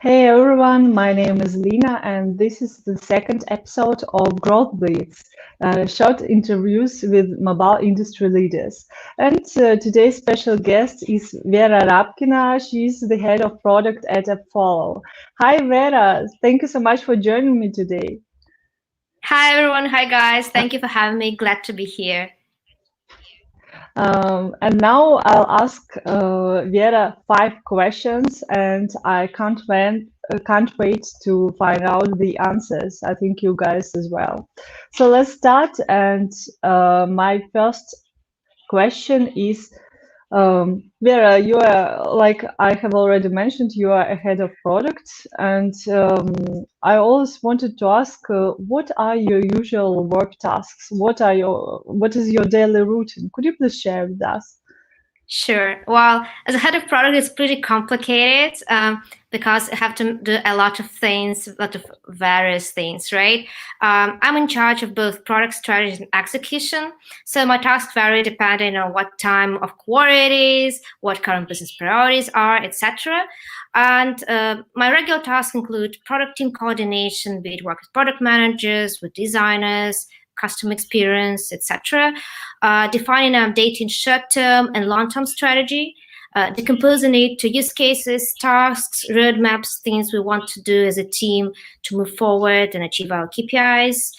Hey everyone, my name is Lina, and this is the second episode of GrowthBlitz, short interviews with mobile industry leaders. And today's special guest is Vera Rabkina. She's the head of product at AppFollow. Hi Vera, thank you so much for joining me today. Hi everyone, hi guys. Thank you for having me. Glad to be here. And now I'll ask Vera 5 questions, and I can't wait to find out the answers. I think you guys as well. So let's start. And my first question is, Vera, you are, like I have already mentioned, you are a head of product, and I always wanted to ask, what are your usual work tasks? What is your daily routine? Could you please share with us? Sure. Well, as a head of product, it's pretty complicated because I have to do a lot of things, a lot of various things, right? I'm in charge of both product strategy and execution. So my tasks vary depending on what time of quarter it is, what current business priorities are, etc. And my regular tasks include product team coordination, be it work with product managers, with designers, customer experience, etc. Defining and updating short-term and long-term strategy, decomposing it to use cases, tasks, roadmaps, things we want to do as a team to move forward and achieve our KPIs.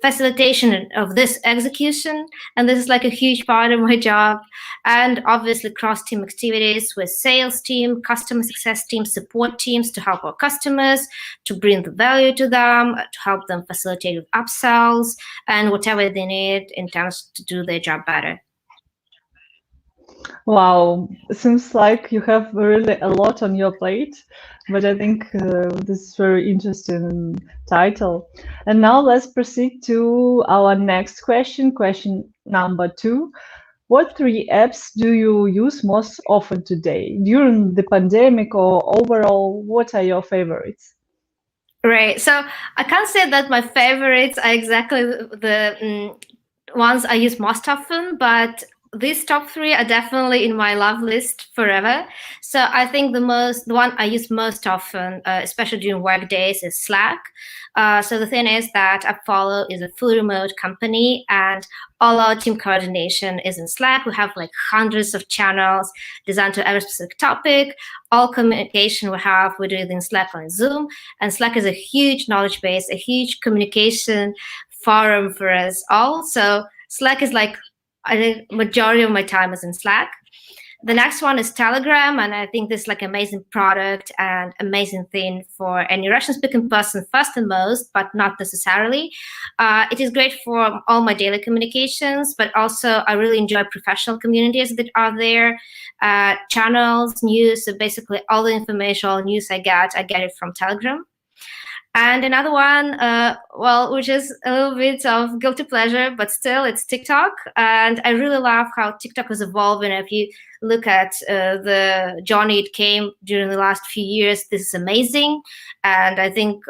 Facilitation of this execution, and this is like a huge part of my job, and obviously cross-team activities with sales team, customer success team, support teams to help our customers, to bring the value to them, to help them facilitate with upsells and whatever they need in terms to do their job better. Wow, seems like you have really a lot on your plate, but I think this is very interesting title. And now let's proceed to our next question, question number 2. What 3 apps do you use most often today? During the pandemic or overall, what are your favorites? Right. So I can't say that my favorites are exactly the ones I use most often, but these top 3 are definitely in my love list forever. So I think the one I use most often, especially during work days, is Slack. So the thing is that AppFollow is a fully remote company, and all our team coordination is in Slack. We have like hundreds of channels designed to every specific topic. All communication we do it in Slack or in Zoom. And Slack is a huge knowledge base, a huge communication forum for us all. So Slack is like, I think majority of my time is in Slack. The next one is Telegram, and I think this is like amazing product and amazing thing for any Russian-speaking person first and most, but not necessarily. It is great for all my daily communications, but also I really enjoy professional communities that are there, channels, news. So basically, all the information, all news I get it from Telegram. And another one, which is a little bit of guilty pleasure, but still it's TikTok. And I really love how TikTok is evolving. If you look at the journey it came during the last few years, this is amazing. And I think,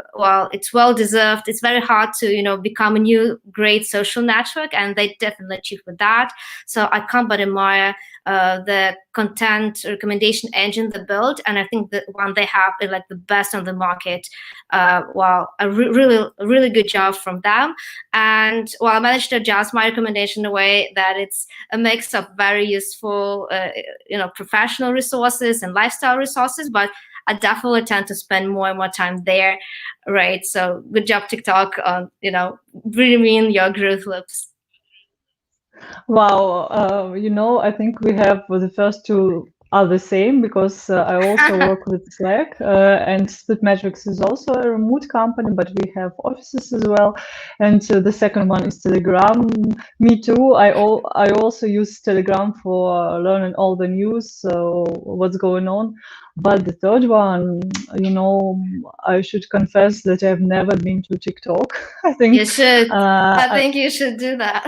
it's well-deserved. It's very hard to, become a new great social network, and they definitely achieved with that. So I can't but admire the content recommendation engine they built, and I think the one they have is like the best on the market. A really good job from them. And I managed to adjust my recommendation in a way that it's a mix of very useful, professional resources and lifestyle resources, but I definitely tend to spend more and more time there, right? So good job, TikTok, on bringing your growth loops. Wow, I think we have the first 2 are the same, because I also work with Slack, and SplitMetrics is also a remote company, but we have offices as well. And the second one is Telegram. Me too. I also use Telegram for learning all the news, so what's going on. But the third one, I should confess that I've never been to TikTok. I think you should. I think you should do that.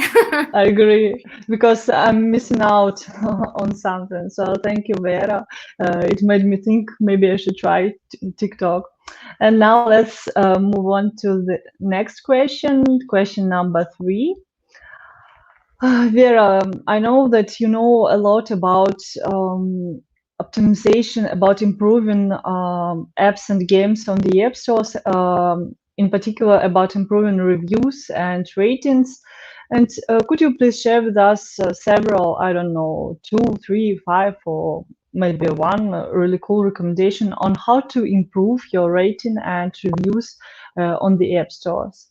I agree, because I'm missing out on something. So thank you, Vera. It made me think maybe I should try TikTok. And now let's move on to the next question, question number 3. Vera, I know that you know a lot about optimization, about improving apps and games on the app stores, in particular about improving reviews and ratings. And could you please share with us several, I don't know, 2, 3, 5, or maybe one really cool recommendation on how to improve your rating and reviews on the app stores?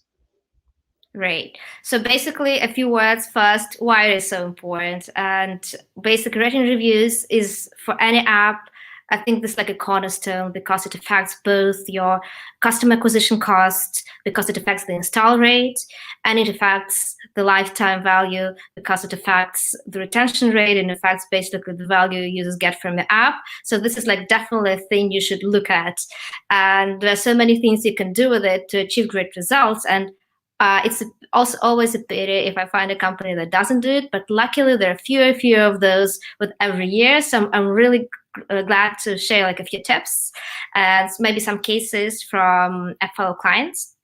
Right. So basically, a few words first, why it is so important. And basic rating reviews is for any app. I think this is like a cornerstone because it affects both your customer acquisition cost, because it affects the install rate, and it affects the lifetime value because it affects the retention rate and affects basically the value users get from the app. So this is like definitely a thing you should look at. And there are so many things you can do with it to achieve great results. And it's also always a pity if I find a company that doesn't do it, but luckily there are fewer and fewer of those with every year. So I'm really glad to share like a few tips and maybe some cases from AppFollow clients.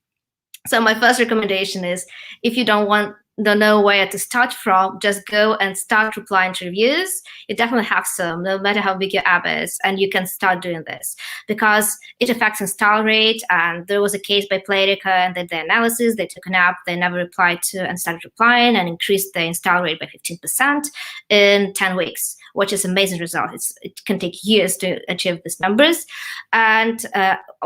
So my first recommendation is, if you don't know where to start from, just go and start replying to reviews. You definitely have some, no matter how big your app is, and you can start doing this because it affects install rate. And there was a case by Playtica, and they did the analysis. They took an app they never replied to and started replying and increased the install rate by 15% in 10 weeks, which is an amazing result. It can take years to achieve these numbers. And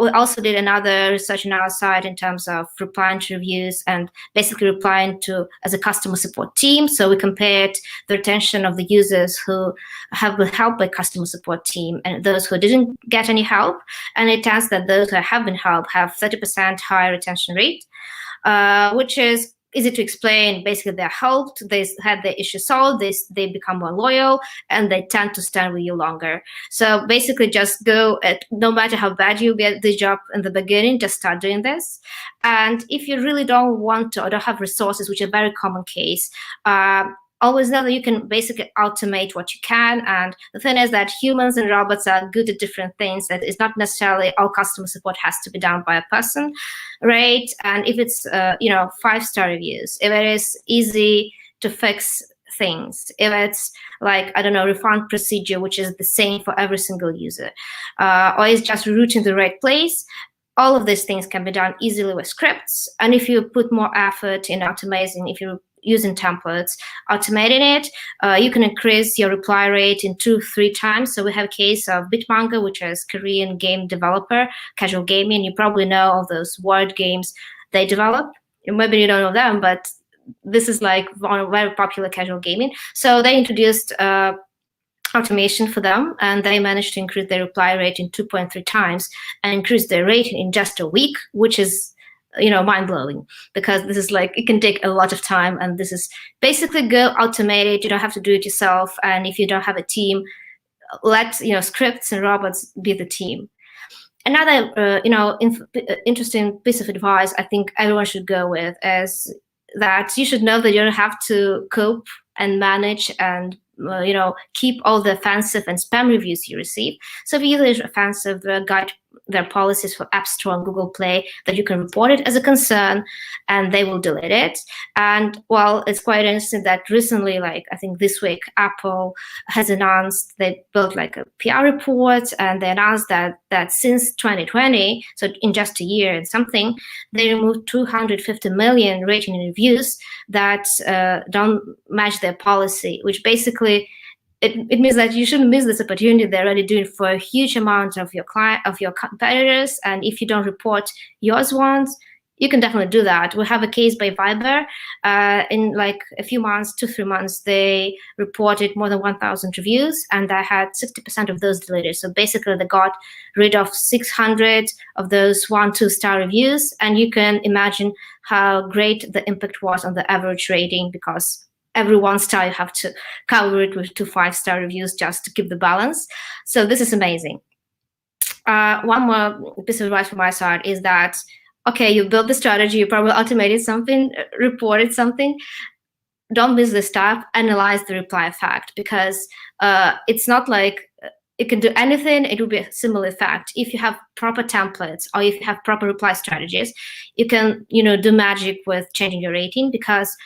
we also did another research on our side in terms of replying to reviews and basically replying to as a customer support team. So we compared the retention of the users who have been helped by customer support team and those who didn't get any help. And it turns that those who have been helped have 30% higher retention rate, which is easy to explain. Basically, they're helped, they had the issue solved, they become more loyal, and they tend to stand with you longer. So basically, just go at, no matter how bad you get the job in the beginning, just start doing this. And if you really don't want to or don't have resources, which is a very common case, always know that you can basically automate what you can. And the thing is that humans and robots are good at different things. That it's not necessarily all customer support has to be done by a person, right? And if it's 5-star reviews, if it is easy to fix things, if it's like, I don't know, refund procedure, which is the same for every single user, or it's just routing the right place, all of these things can be done easily with scripts. And if you put more effort in automating, if you're using templates, automating it, you can increase your reply rate in 2-3 times. So we have a case of Bitmanga, which is Korean game developer, casual gaming. You probably know of those word games they develop. Maybe you don't know them, but this is like one of very popular casual gaming. So they introduced automation for them, and they managed to increase their reply rate in 2.3 times and increase their rating in just a week, which is mind-blowing, because this is like, it can take a lot of time, and this is basically go automate it. You don't have to do it yourself, and if you don't have a team, let scripts and robots be the team. Another interesting piece of advice I think everyone should go with is that you should know that you don't have to cope and manage and keep all the offensive and spam reviews you receive. So if you use offensive, there are policies for App Store and Google Play that you can report it as a concern, and they will delete it. And well, it's quite interesting that recently, like I think this week, Apple has announced they built like a PR report, and they announced that since 2020, so in just a year and something, they removed 250 million rating and reviews that don't match their policy, which basically it means that you shouldn't miss this opportunity. They're already doing for a huge amount of your competitors, and if you don't report yours ones, you can definitely do that. We have a case by Viber. In like a few months, 2-3 months, they reported more than 1,000 reviews, and they had 60% of those deleted. So basically, they got rid of 600 of those 1-2-star reviews, and you can imagine how great the impact was on the average rating, because every 1-star you have to cover it with 2 5-star reviews just to keep the balance. So this is amazing. One more piece of advice from my side is that, okay, you built the strategy, you probably automated something, reported something. Don't miss this step, analyze the reply effect, because it's not like it can do anything. It will be a similar effect. If you have proper templates or if you have proper reply strategies, you can do magic with changing your rating, because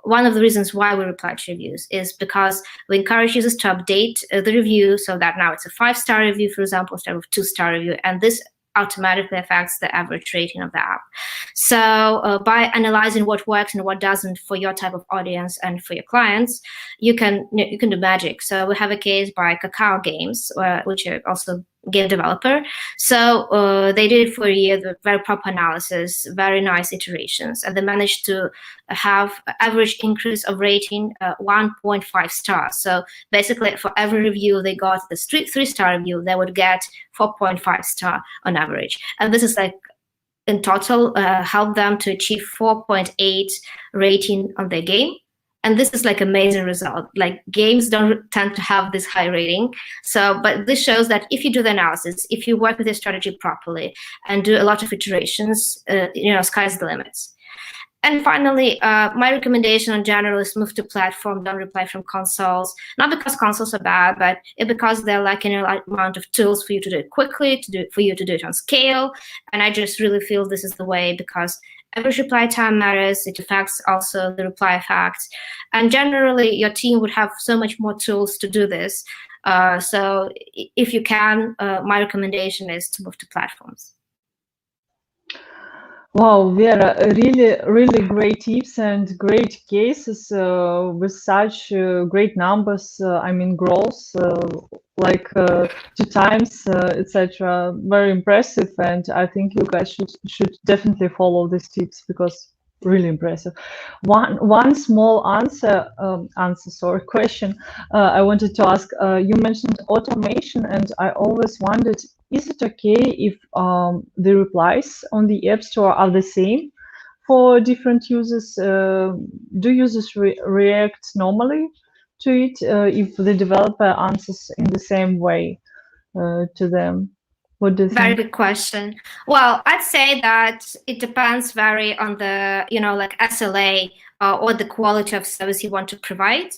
one of the reasons why we reply to reviews is because we encourage users to update the review so that now it's a 5-star review, for example, instead of a 2-star review, and this automatically affects the average rating of the app. So by analyzing what works and what doesn't for your type of audience and for your clients, you can do magic. So we have a case by Kakao Games, which are also game developer. So they did it for a year with very proper analysis, very nice iterations, and they managed to have average increase of rating 1.5 stars. So basically for every review they got the 3-star review, they would get 4.5 star on average. And this is like in total helped them to achieve 4.8 rating on their game. And this is like amazing result. Like games don't tend to have this high rating. So, but this shows that if you do the analysis, if you work with your strategy properly and do a lot of iterations, sky's the limits. And finally, my recommendation in general is move to platform, don't reply from consoles. Not because consoles are bad, but because they're lacking a amount of tools for you to do it quickly, for you to do it on scale. And I just really feel this is the way, because average reply time matters. It affects also the reply effect. And generally, your team would have so much more tools to do this. So if you can, my recommendation is to move to platforms. Wow, Vera, really great tips and great cases with such great numbers. I mean, growth like 2 times, etc. Very impressive, and I think you guys should definitely follow these tips because really impressive. One small question I wanted to ask. You mentioned automation, and I always wondered, is it okay if the replies on the App Store are the same for different users? Do users react normally to it if the developer answers in the same way to them? What do you think? Very good question. Well, I'd say that it depends very on the, like SLA or the quality of service you want to provide.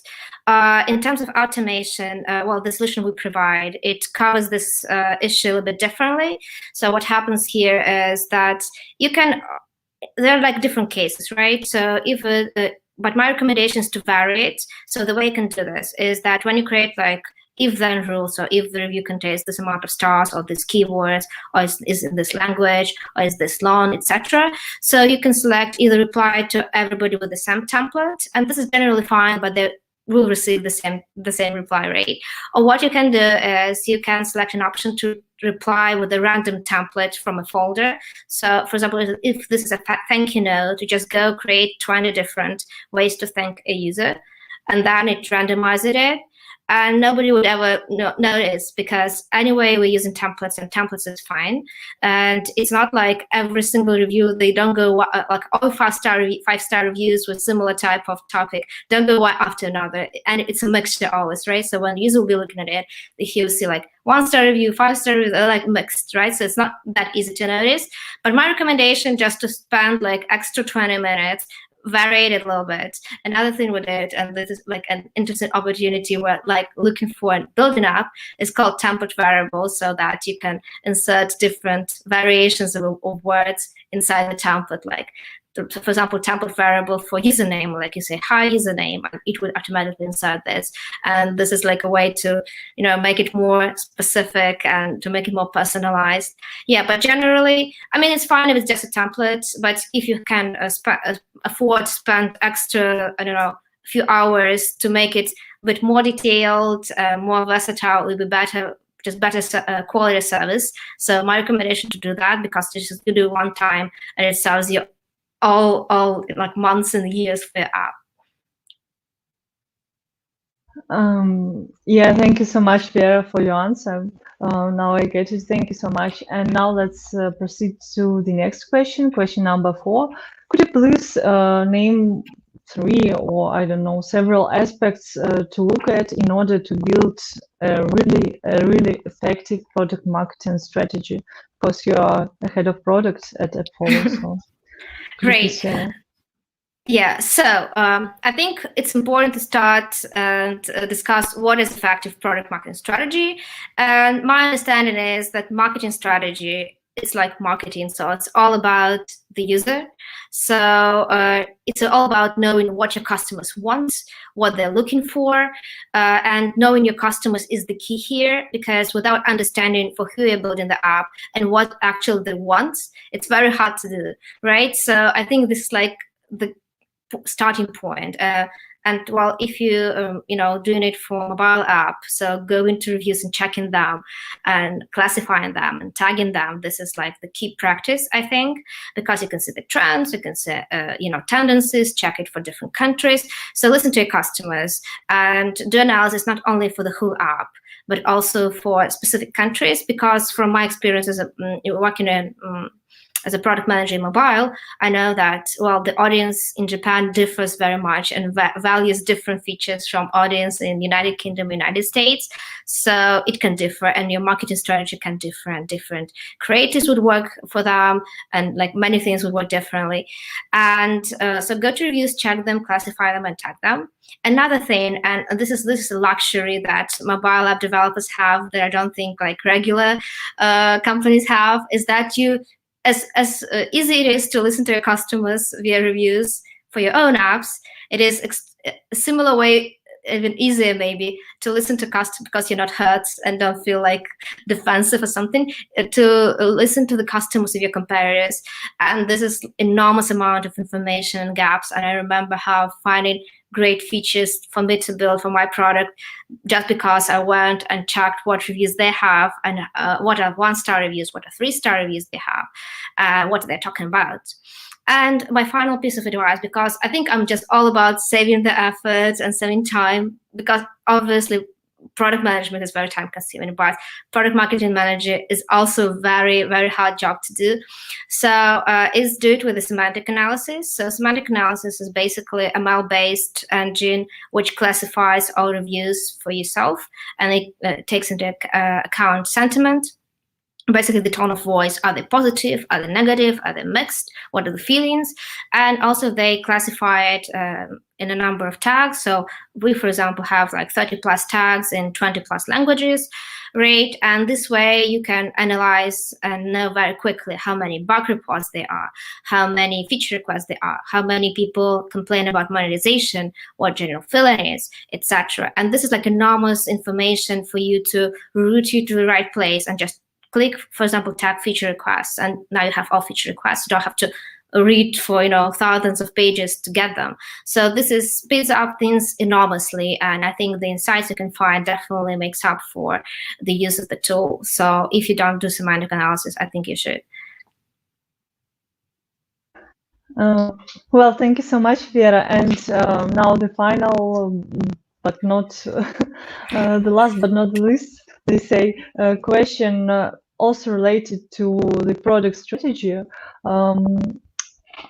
In terms of automation, well, the solution we provide, it covers this issue a bit differently. So what happens here is that there are like different cases, right? So but my recommendation is to vary it. So the way you can do this is that when you create like if-then rules, or if the review contains this amount of stars, or this keywords, or is in this language, or is this long, etc. So you can select either reply to everybody with the same template, and this is generally fine, but they will receive the same reply rate. Or what you can do is you can select an option to reply with a random template from a folder. So for example, if this is a thank you note, you just go create 20 different ways to thank a user, and then it randomizes it. And nobody would ever notice, because anyway, we're using templates, and templates is fine. And it's not like every single review, they don't go like all 5-star reviews with similar type of topic, don't go one after another. And it's a mixture always, right? So when the user will be looking at it, he'll see like 1-star review, 5-star review, they're like mixed, right? So it's not that easy to notice. But my recommendation, just to spend like extra 20 minutes, vary it a little bit. Another thing with it, and this is like an interesting opportunity where like looking for and building up, is called template variables, so that you can insert different variations of words inside the template. Like, for example, template variable for username, like you say hi username, and it would automatically insert this. And this is like a way to make it more specific and to make it more personalized. Yeah, but generally, I mean, it's fine if it's just a template, but if you can afford to spend extra, I don't know, a few hours to make it a bit more detailed, more versatile, it would be better, just better quality service. So my recommendation to do that, because you do one time and it serves you all like months and years for your app. Yeah, thank you so much, Vera, for your answer. Now I get it. Thank you so much. And now let's proceed to the next question, question number 4. Could you please name 3 or I don't know, several aspects to look at in order to build a really effective product marketing strategy? Because you are the head of product at AppFollow. So great. Yeah, so I think it's important to start and discuss what is effective product marketing strategy. And my understanding is that marketing strategy it's like marketing, so it's all about the user. So it's all about knowing what your customers want, what they're looking for, and knowing your customers is the key here, because without understanding for who you're building the app and what actually they want, it's very hard to do, right? So I think this is like the starting point. And well, if you doing it for mobile app, so going to reviews and checking them and classifying them and tagging them, this is like the key practice, I think, because you can see the trends, you can see tendencies, check it for different countries. So listen to your customers and do analysis not only for the whole app, but also for specific countries, because from my experience as working in as a product manager in mobile, I know that, well, the audience in Japan differs very much and values different features from audience in United Kingdom, United States. So it can differ, and your marketing strategy can differ, and different creatives would work for them, and like many things would work differently. And so go to reviews, check them, classify them, and tag them. Another thing, and this is a luxury that mobile app developers have that I don't think like regular companies have, is that you, as easy it is to listen to your customers via reviews for your own apps, it is a similar way, even easier maybe, to listen to customers because you're not hurt and don't feel like defensive or something, to listen to the customers of your competitors. And this is enormous amount of information and gaps. And I remember how finding great features for me to build for my product just because I went and checked what reviews they have, and what are 1-star reviews, what are 3-star reviews they have, what they're talking about. And my final piece of advice, because I think I'm just all about saving the effort and saving time, because obviously product management is very time consuming, but product marketing manager is also very, very hard job to do. So is do it with a semantic analysis. So semantic analysis is basically a ML-based engine which classifies all reviews for yourself, and it takes into account sentiment, basically the tone of voice. Are they positive? Are they negative? Are they mixed? What are the feelings? And also they classify it in a number of tags. So we, for example, have like 30 plus tags in 20 plus languages, right? And this way you can analyze and know very quickly how many bug reports there are, how many feature requests there are, how many people complain about monetization, what general feeling is, etc. And this is like enormous information for you to route you to the right place and just click, for example, tag feature requests, and now you have all feature requests. You don't have to read for thousands of pages to get them. So this speeds up things enormously, and I think the insights you can find definitely makes up for the use of the tool. So if you don't do semantic analysis, I think you should. Well, thank you so much, Vera. And now the final, but not the last but not the least, they say, question also related to the product strategy.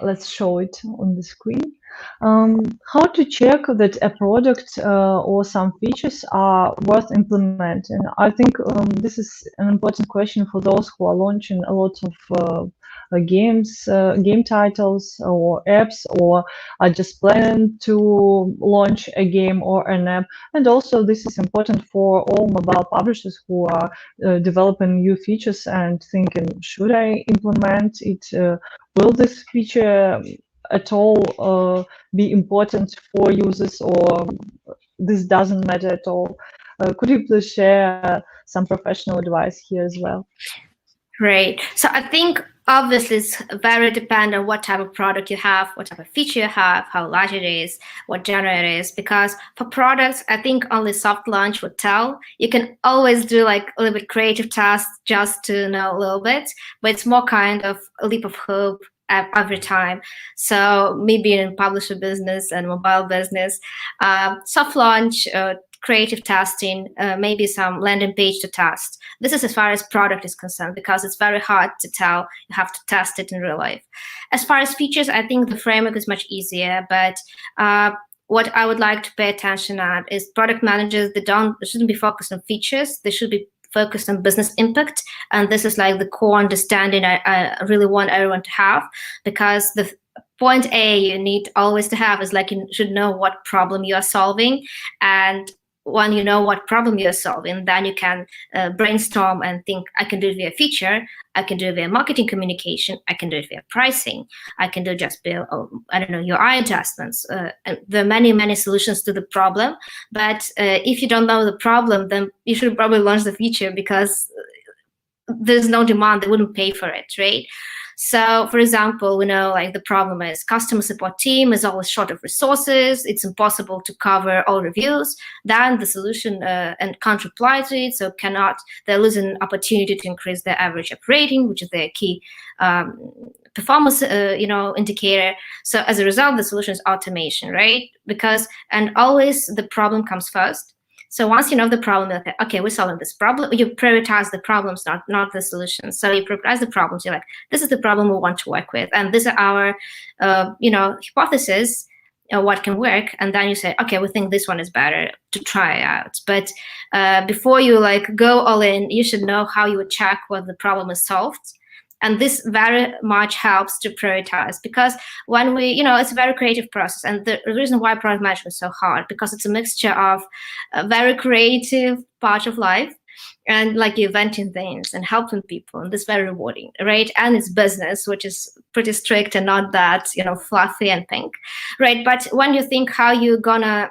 Let's show it on the screen. How to check that a product or some features are worth implementing? I think this is an important question for those who are launching a lot of games, game titles or apps, or are just planning to launch a game or an app. And also this is important for all mobile publishers who are developing new features and thinking, should I implement it? Will this feature at all be important for users, or this doesn't matter at all? Could you please share some professional advice here as well? Great. So I think obviously it's very dependent on what type of product you have, what type of feature you have, how large it is, what genre it is. Because for products, I think only soft launch would tell. You can always do like a little bit creative tasks just to know a little bit, but it's more kind of a leap of hope every time. So me being in publisher business and mobile business, soft launch, creative testing, maybe some landing page to test. This is as far as product is concerned, because it's very hard to tell. You have to test it in real life. As far as features, I think the framework is much easier, but what I would like to pay attention at is product managers, they shouldn't be focused on features. They should be focused on business impact. And this is like the core understanding I really want everyone to have, because the point A you need always to have is like you should know what problem you are solving, and when you know what problem you're solving, then you can brainstorm and think, I can do it via feature, I can do it via marketing communication, I can do it via pricing, I can do just via, I don't know, UI adjustments. And there are many, many solutions to the problem. But if you don't know the problem, then you should probably launch the feature, because there's no demand, they wouldn't pay for it, right? So, for example, we know like the problem is customer support team is always short of resources. It's impossible to cover all reviews. Then the solution and can't reply to it, so they're losing opportunity to increase their average app rating, which is their key performance, indicator. So as a result, the solution is automation, right? And always the problem comes first. So once you know the problem, okay, we're solving this problem. You prioritize the problems, not the solutions. So you prioritize the problems. You're like, this is the problem we want to work with, and these are our, hypothesis, what can work. And then you say, okay, we think this one is better to try out. But before you like go all in, you should know how you would check whether the problem is solved. And this very much helps to prioritize, because when it's a very creative process. And the reason why product management is so hard, because it's a mixture of a very creative part of life and like inventing things and helping people, and this is very rewarding, right? And it's business, which is pretty strict and not that, fluffy and pink, right? But when you think how you're gonna,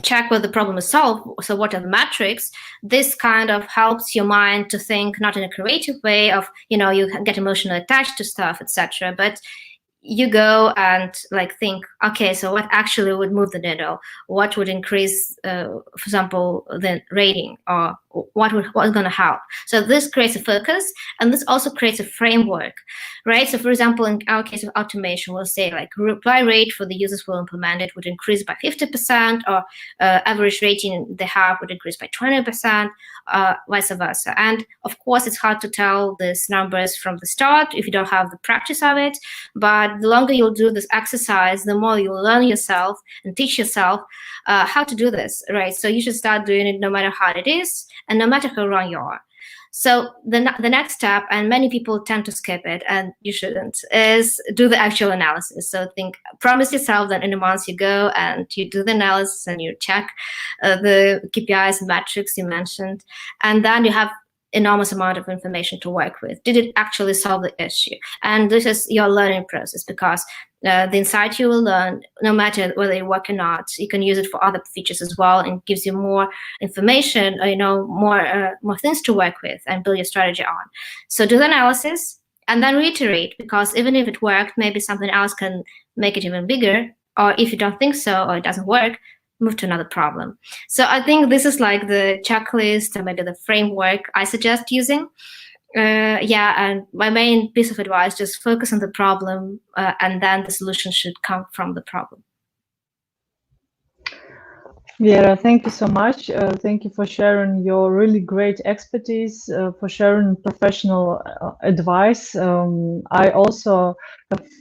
check whether the problem is solved, so what are the metrics, this kind of helps your mind to think not in a creative way of, you get emotionally attached to stuff, etc., but you go and like think, okay, so what actually would move the needle? What would increase, for example, the rating, or what's going to help? So this creates a focus, and this also creates a framework, right? So for example, in our case of automation, we'll say like reply rate for the users who implement it would increase by 50%, or average rating they have would increase by 20%, vice versa. And of course, it's hard to tell these numbers from the start if you don't have the practice of it, but the longer you'll do this exercise, the more you'll learn yourself and teach yourself how to do this, right? So you should start doing it no matter how it is and no matter how wrong you are. So the next step, and many people tend to skip it, and you shouldn't, is do the actual analysis. So promise yourself that in a month you go and you do the analysis and you check the KPIs and metrics you mentioned, and then you have enormous amount of information to work with. Did it actually solve the issue? And this is your learning process, because the insight you will learn, no matter whether you work or not, you can use it for other features as well, and gives you more information, more things to work with and build your strategy on. So do the analysis and then reiterate, because even if it worked, maybe something else can make it even bigger. Or if you don't think so, or it doesn't work, move to another problem. So I think this is like the checklist or maybe the framework I suggest using. And my main piece of advice, just focus on the problem, and then the solution should come from the problem. Vera, thank you so much. Thank you for sharing your really great expertise, for sharing professional advice. I also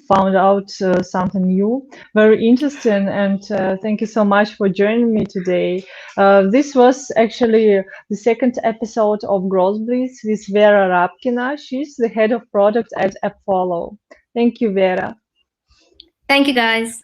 found out something new, very interesting, and thank you so much for joining me today. This was actually the second episode of GrowthBlitz with Vera Rabkina. She's the head of product at AppFollow. Thank you, Vera. Thank you, guys.